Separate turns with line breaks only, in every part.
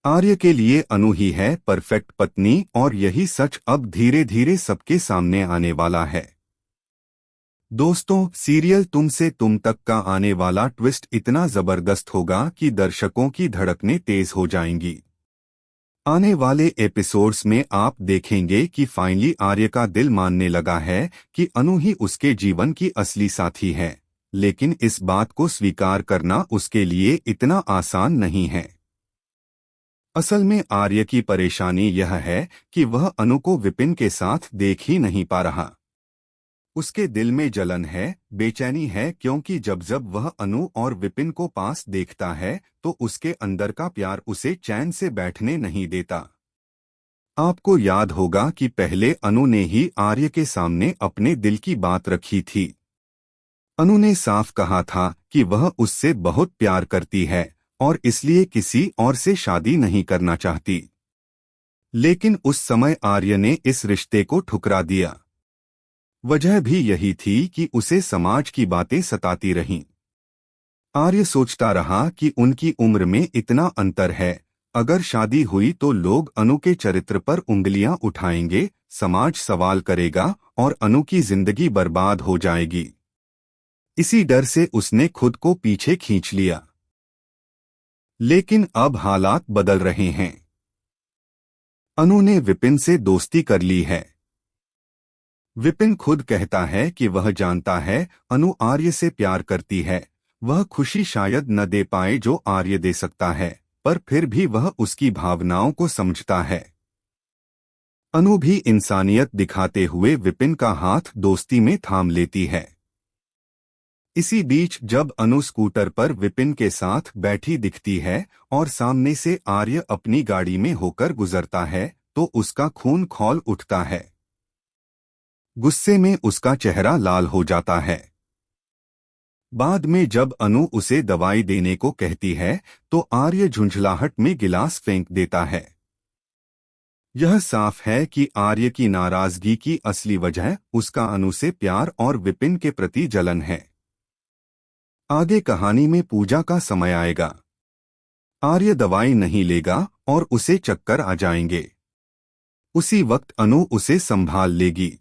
आर्य के लिए अनु ही है परफेक्ट पत्नी और यही सच अब धीरे धीरे सबके सामने आने वाला है। दोस्तों, सीरियल तुम से तुम तक का आने वाला ट्विस्ट इतना जबरदस्त होगा कि दर्शकों की धड़कनें तेज हो जाएंगी। आने वाले एपिसोड्स में आप देखेंगे कि फाइनली आर्य का दिल मानने लगा है कि अनु ही उसके जीवन की असली साथी है, लेकिन इस बात को स्वीकार करना उसके लिए इतना आसान नहीं है। असल में आर्य की परेशानी यह है कि वह अनु को विपिन के साथ देख ही नहीं पा रहा। उसके दिल में जलन है, बेचैनी है, क्योंकि जब जब वह अनु और विपिन को पास देखता है तो उसके अंदर का प्यार उसे चैन से बैठने नहीं देता। आपको याद होगा कि पहले अनु ने ही आर्य के सामने अपने दिल की बात रखी थी। अनु ने साफ कहा था कि वह उससे बहुत प्यार करती है और इसलिए किसी और से शादी नहीं करना चाहती। लेकिन उस समय आर्य ने इस रिश्ते को ठुकरा दिया। वजह भी यही थी कि उसे समाज की बातें सताती रहीं। आर्य सोचता रहा कि उनकी उम्र में इतना अंतर है, अगर शादी हुई तो लोग अनु के चरित्र पर उंगलियां उठाएंगे, समाज सवाल करेगा और अनु की जिंदगी बर्बाद हो जाएगी। इसी डर से उसने खुद को पीछे खींच लिया। लेकिन अब हालात बदल रहे हैं। अनु ने विपिन से दोस्ती कर ली है। विपिन खुद कहता है कि वह जानता है अनु आर्य से प्यार करती है, वह खुशी शायद न दे पाए जो आर्य दे सकता है, पर फिर भी वह उसकी भावनाओं को समझता है। अनु भी इंसानियत दिखाते हुए विपिन का हाथ दोस्ती में थाम लेती है। इसी बीच जब अनु स्कूटर पर विपिन के साथ बैठी दिखती है और सामने से आर्य अपनी गाड़ी में होकर गुजरता है तो उसका खून खौल उठता है। गुस्से में उसका चेहरा लाल हो जाता है। बाद में जब अनु उसे दवाई देने को कहती है तो आर्य झुंझलाहट में गिलास फेंक देता है। यह साफ है कि आर्य की नाराजगी की असली वजह उसका अनु से प्यार और विपिन के प्रति जलन है। आगे कहानी में पूजा का समय आएगा। आर्य दवाई नहीं लेगा और उसे चक्कर आ जाएंगे। उसी वक्त अनु उसे संभाल लेगी।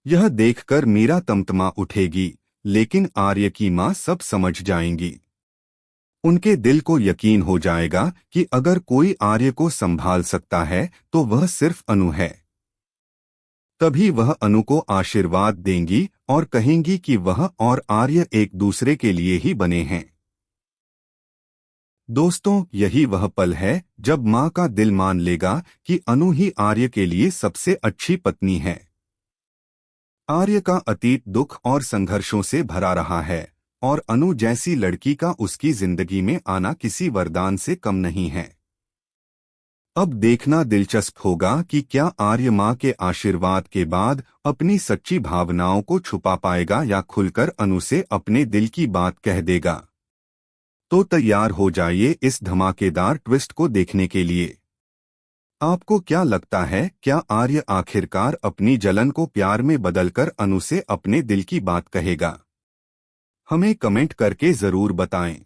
यह देखकर मीरा तमतमा उठेगी, लेकिन आर्य की मां सब समझ जाएंगी। उनके दिल को यकीन हो जाएगा कि अगर कोई आर्य को संभाल सकता है तो वह सिर्फ अनु है। तभी वह अनु को आशीर्वाद देंगी और कहेंगी कि वह और आर्य एक दूसरे के लिए ही बने हैं। दोस्तों, यही वह पल है जब मां का दिल मान लेगा कि अनु ही आर्य के लिए सबसे अच्छी पत्नी है। आर्य का अतीत दुख और संघर्षों से भरा रहा है और अनु जैसी लड़की का उसकी जिंदगी में आना किसी वरदान से कम नहीं है। अब देखना दिलचस्प होगा कि क्या आर्य मां के आशीर्वाद के बाद अपनी सच्ची भावनाओं को छुपा पाएगा या खुलकर अनु से अपने दिल की बात कह देगा। तो तैयार हो जाइए इस धमाकेदार ट्विस्ट को देखने के लिए। आपको क्या लगता है, क्या आर्य आखिरकार अपनी जलन को प्यार में बदलकर अनु से अपने दिल की बात कहेगा? हमें कमेंट करके जरूर बताएं।